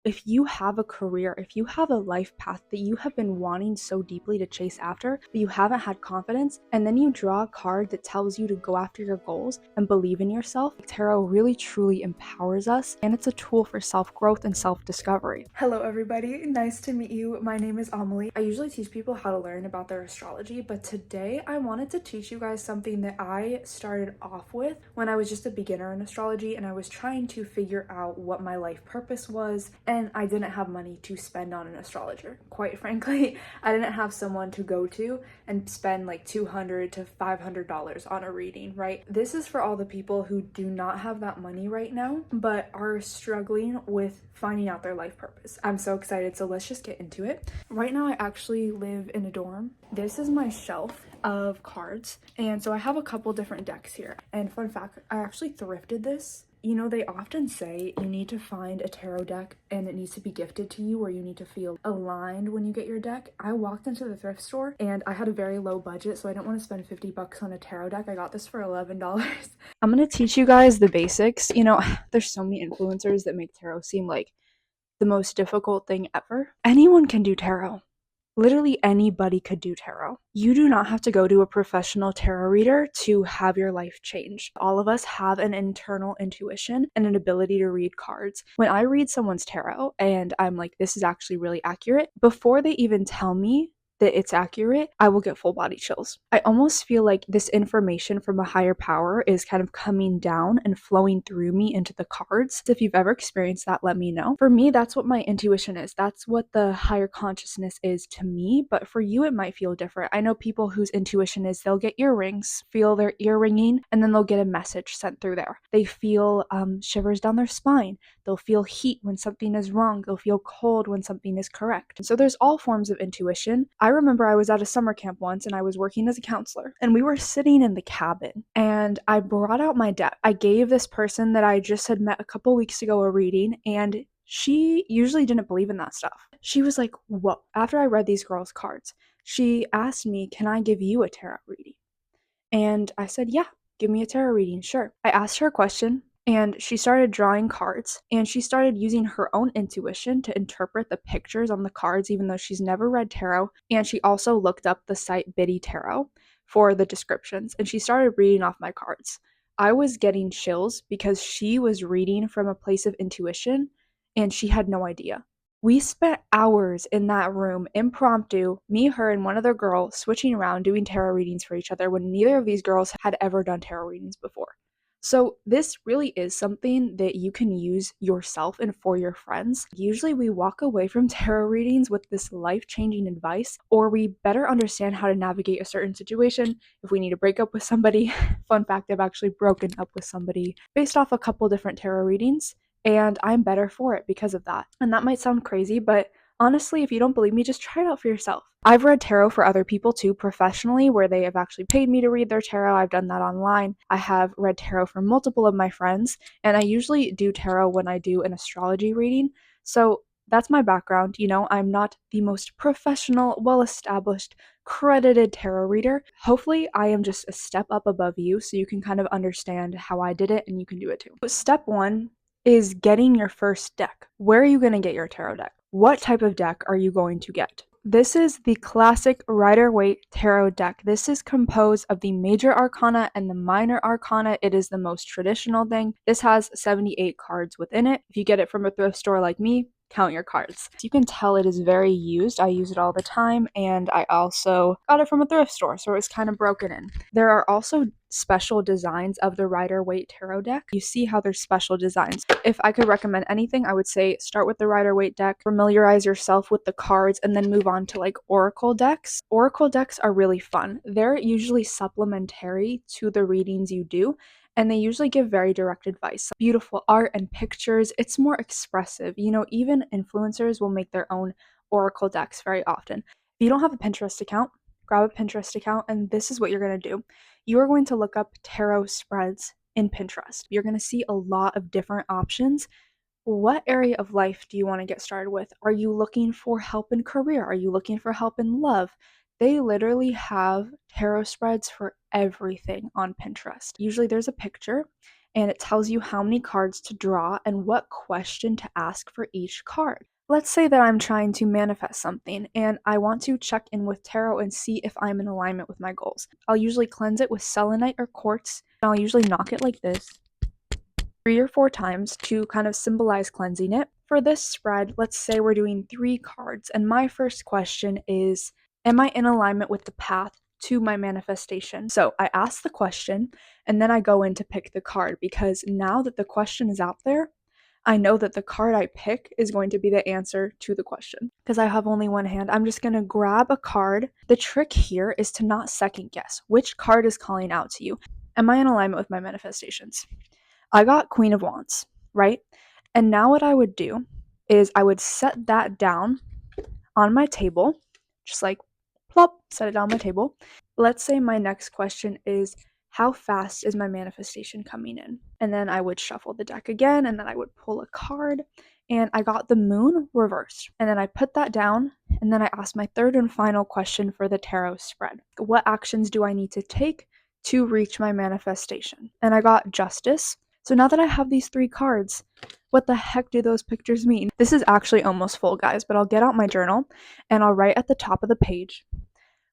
If you have a career, if you have a life path that you have been wanting so deeply to chase after, but you haven't had confidence, and then you draw a card that tells you to go after your goals and believe in yourself, tarot really truly empowers us, and it's a tool for self-growth and self-discovery. Hello everybody, nice to meet you. My name is Amelie. I usually teach people how to learn about their astrology, but today I wanted to teach you guys something that I started off with when I was just a beginner in astrology and I was trying to figure out what my life purpose was, and I didn't have money to spend on an astrologer. Quite frankly, I didn't have someone to go to and spend like $200 to $500 on a reading, right? This is for all the people who do not have that money right now, but are struggling with finding out their life purpose. I'm so excited, so let's just get into it. Right now, I actually live in a dorm. This is my shelf of cards, and so I have a couple different decks here. And fun fact, I actually thrifted this. You know, they often say you need to find a tarot deck and it needs to be gifted to you, or you need to feel aligned when you get your deck. I walked into the thrift store and I had a very low budget, so I didn't want to spend 50 bucks on a tarot deck. I got this for $11. I'm going to teach you guys the basics. You know, there's so many influencers that make tarot seem like the most difficult thing ever. Anyone can do tarot. Literally anybody could do tarot. You do not have to go to a professional tarot reader to have your life change. All of us have an internal intuition and an ability to read cards. When I read someone's tarot and I'm like, this is actually really accurate, before they even tell me that it's accurate, I will get full body chills. I almost feel like this information from a higher power is kind of coming down and flowing through me into the cards. If you've ever experienced that, let me know. For me, that's what my intuition is. That's what the higher consciousness is to me, but for you, it might feel different. I know people whose intuition is they'll get earrings, feel their ear ringing, and then they'll get a message sent through there. They feel shivers down their spine. They'll feel heat when something is wrong. They'll feel cold when something is correct. So there's all forms of intuition. I remember I was at a summer camp once and I was working as a counselor, and we were sitting in the cabin and I brought out my deck. I gave this person that I just had met a couple weeks ago a reading, and she usually didn't believe in that stuff. She was like, whoa. After I read these girls' cards, she asked me, can I give you a tarot reading? And I said, yeah, give me a tarot reading, sure. I asked her a question and she started drawing cards and she started using her own intuition to interpret the pictures on the cards, even though she's never read tarot. And she also looked up the site Biddy Tarot for the descriptions and she started reading off my cards. I was getting chills because she was reading from a place of intuition and she had no idea. We spent hours in that room, impromptu, me, her, and one other girl switching around doing tarot readings for each other when neither of these girls had ever done tarot readings before. So this really is something that you can use yourself and for your friends. Usually we walk away from tarot readings with this life-changing advice, or we better understand how to navigate a certain situation if we need to break up with somebody. Fun fact, I've actually broken up with somebody based off a couple different tarot readings, and I'm better for it because of that. And that might sound crazy, but honestly, if you don't believe me, just try it out for yourself. I've read tarot for other people too, professionally, where they have actually paid me to read their tarot. I've done that online. I have read tarot for multiple of my friends, and I usually do tarot when I do an astrology reading. So that's my background. You know, I'm not the most professional, well established, credited tarot reader. Hopefully, I am just a step up above you so you can kind of understand how I did it and you can do it too. Step one is getting your first deck. Where are you going to get your tarot deck? What type of deck are you going to get? This is the classic Rider-Waite Tarot deck. This is composed of the major arcana and the minor arcana. It is the most traditional thing. This has 78 cards within it. If you get it from a thrift store like me, count your cards. You can tell it is very used. I use it all the time, and I also got it from a thrift store, so it's kind of broken in. There are also special designs of the Rider-Waite Tarot deck. You see how there's special designs. If I could recommend anything, I would say start with the Rider-Waite deck, familiarize yourself with the cards, and then move on to like Oracle decks. Oracle decks are really fun. They're usually supplementary to the readings you do, and they usually give very direct advice. Beautiful art and pictures. It's more expressive. You know, even influencers will make their own Oracle decks very often. If you don't have a Pinterest account, grab a Pinterest account, and this is what you're going to do. You are going to look up tarot spreads in Pinterest. You're going to see a lot of different options. What area of life do you want to get started with? Are you looking for help in career? Are you looking for help in love? They literally have tarot spreads for everything on Pinterest. Usually there's a picture and it tells you how many cards to draw and what question to ask for each card. Let's say that I'm trying to manifest something and I want to check in with tarot and see if I'm in alignment with my goals. I'll usually cleanse it with selenite or quartz, and I'll usually knock it like this 3 or 4 times to kind of symbolize cleansing it. For this spread, let's say we're doing 3 cards, and my first question is, am I in alignment with the path to my manifestation? So I ask the question, and then I go in to pick the card, because now that the question is out there, I know that the card I pick is going to be the answer to the question. Because I have only one hand, I'm just going to grab a card. The trick here is to not second guess which card is calling out to you. Am I in alignment with my manifestations? I got Queen of Wands, right? And now what I would do is I would set that down on my table, just like plop, set it down on my table. Let's say my next question is, how fast is my manifestation coming in? And then I would shuffle the deck again, and then I would pull a card, and I got the Moon reversed. And then I put that down, and then I asked my third and final question for the tarot spread. What actions do I need to take to reach my manifestation? And I got Justice. So now that I have these 3 cards, what the heck do those pictures mean? This is actually almost full, guys, but I'll get out my journal and I'll write at the top of the page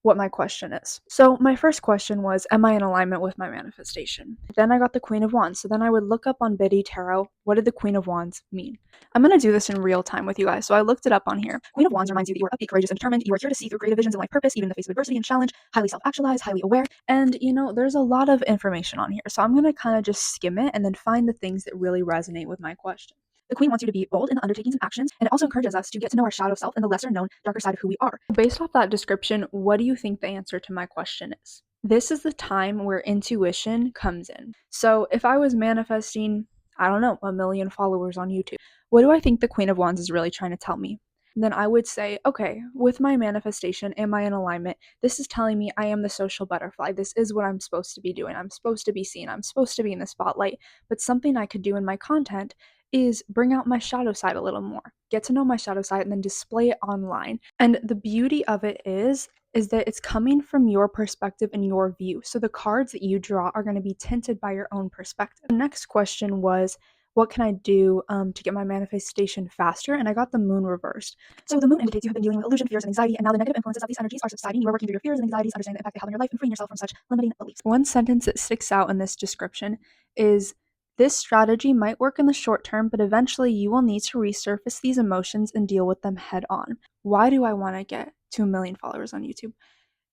what my question is. So my first question was, am I in alignment with my manifestation? Then I got the Queen of Wands. So then I would look up on Biddy Tarot, what did the Queen of Wands mean? I'm going to do this in real time with you guys. So I looked it up on here. Queen of Wands reminds you that you are upbeat, courageous, and determined. You are here to see through creative visions and life purpose, even in the face of adversity and challenge, highly self-actualized, highly aware. And there's a lot of information on here. So I'm going to kind of just skim it and then find the things that really resonate with my question. The Queen wants you to be bold in the undertakings and actions, and it also encourages us to get to know our shadow self and the lesser known, darker side of who we are. Based off that description, what do you think the answer to my question is? This is the time where intuition comes in. So if I was manifesting, I don't know, 1 million followers on YouTube, what do I think the Queen of Wands is really trying to tell me? Then I would say, okay, with my manifestation, am I in alignment? This is telling me I am the social butterfly. This is what I'm supposed to be doing. I'm supposed to be seen. I'm supposed to be in the spotlight. But something I could do in my content is bring out my shadow side a little more, get to know my shadow side, and then display it online. And the beauty of it is that it's coming from your perspective and your view. So the cards that you draw are going to be tinted by your own perspective. The next question was, what can I do to get my manifestation faster? And I got the Moon reversed. So the Moon indicates you have been dealing with illusion, fears, and anxiety, and now the negative influences of these energies are subsiding. You are working through your fears and anxieties, understanding the impact they have on your life, and freeing yourself from such limiting beliefs. One sentence that sticks out in this description is, this strategy might work in the short term, but eventually you will need to resurface these emotions and deal with them head on. Why do I want to get to 1 million followers on YouTube?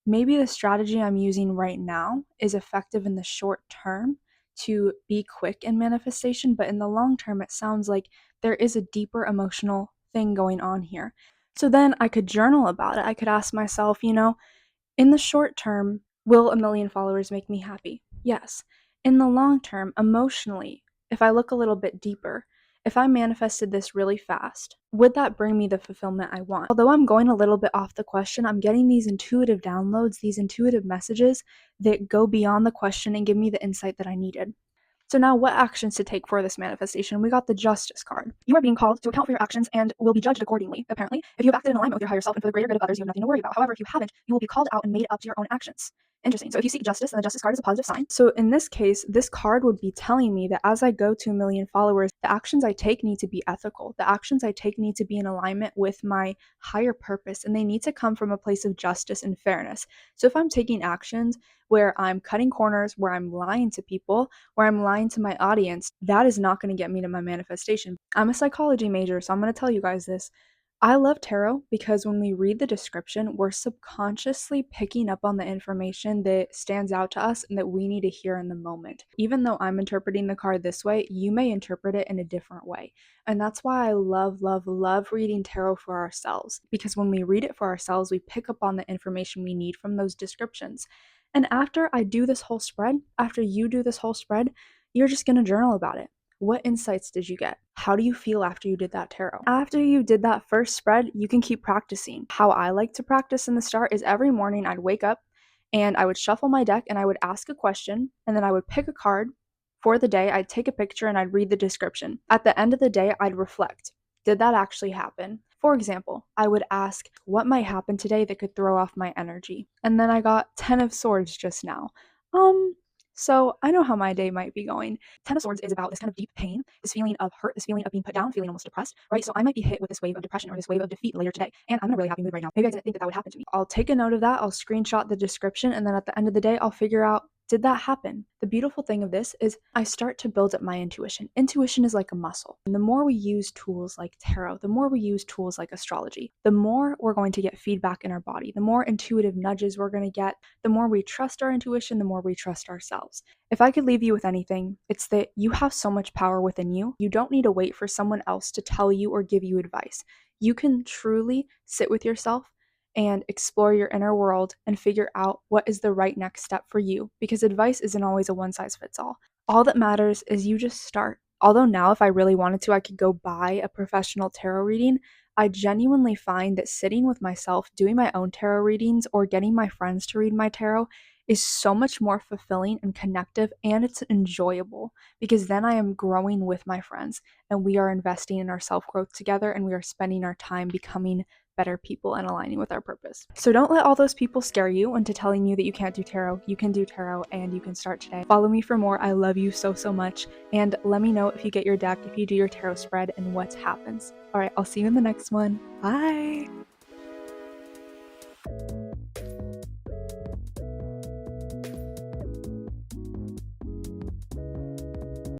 Maybe the strategy I'm using right now is effective in the short term to be quick in manifestation, but in the long term, it sounds like there is a deeper emotional thing going on here. So then I could journal about it. I could ask myself, in the short term, will 1 million followers make me happy? Yes. In the long term, emotionally, if I look a little bit deeper, if I manifested this really fast, would that bring me the fulfillment I want? Although I'm going a little bit off the question, I'm getting these intuitive downloads, these intuitive messages that go beyond the question and give me the insight that I needed. So now, what actions to take for this manifestation? We got the Justice card. You are being called to account for your actions and will be judged accordingly, apparently. If you have acted in alignment with your higher self and for the greater good of others, you have nothing to worry about. However, if you haven't, you will be called out and made up to your own actions. Interesting. So if you seek justice, then the Justice card is a positive sign. So in this case, this card would be telling me that as I go to 1 million followers, the actions I take need to be ethical. The actions I take need to be in alignment with my higher purpose, and they need to come from a place of justice and fairness. So if I'm taking actions where I'm cutting corners, where I'm lying to people, where I'm lying to my audience, that is not going to get me to my manifestation. I'm a psychology major, so I'm going to tell you guys this. I love tarot because when we read the description, we're subconsciously picking up on the information that stands out to us and that we need to hear in the moment. Even though I'm interpreting the card this way, you may interpret it in a different way. And that's why I love, love, love reading tarot for ourselves. Because when we read it for ourselves, we pick up on the information we need from those descriptions. And after I do this whole spread, after you do this whole spread, you're just going to journal about it. What insights did you get? How do you feel after you did that tarot? After you did that first spread, you can keep practicing. How I like to practice in the start is every morning I'd wake up and I would shuffle my deck and I would ask a question and then I would pick a card for the day. I'd take a picture and I'd read the description. At the end of the day, I'd reflect. Did that actually happen? For example, I would ask, what might happen today that could throw off my energy? And then I got 10 of Swords just now. So I know how my day might be going. Ten of Swords is about this kind of deep pain, this feeling of hurt, this feeling of being put down, feeling almost depressed, right? So I might be hit with this wave of depression or this wave of defeat later today, and I'm in a really happy mood right now. Maybe I didn't think that that would happen to me. I'll take a note of that, I'll screenshot the description, and then at the end of the day, I'll figure out, did that happen? The beautiful thing of this is I start to build up my intuition. Intuition is like a muscle. And the more we use tools like tarot, the more we use tools like astrology, the more we're going to get feedback in our body, the more intuitive nudges we're going to get, the more we trust our intuition, the more we trust ourselves. If I could leave you with anything, it's that you have so much power within you. You don't need to wait for someone else to tell you or give you advice. You can truly sit with yourself and explore your inner world and figure out what is the right next step for you, because advice isn't always a one size fits all. All that matters is you just start. Although now, if I really wanted to, I could go buy a professional tarot reading. I genuinely find that sitting with myself, doing my own tarot readings, or getting my friends to read my tarot is so much more fulfilling and connective, and it's enjoyable because then I am growing with my friends and we are investing in our self growth together, and we are spending our time becoming better people and aligning with our purpose. So don't let all those people scare you into telling you that you can't do tarot. You can do tarot and you can start today. Follow me for more. I love you so, so much. And let me know if you get your deck, if you do your tarot spread, and what happens. All right, I'll see you in the next one. Bye.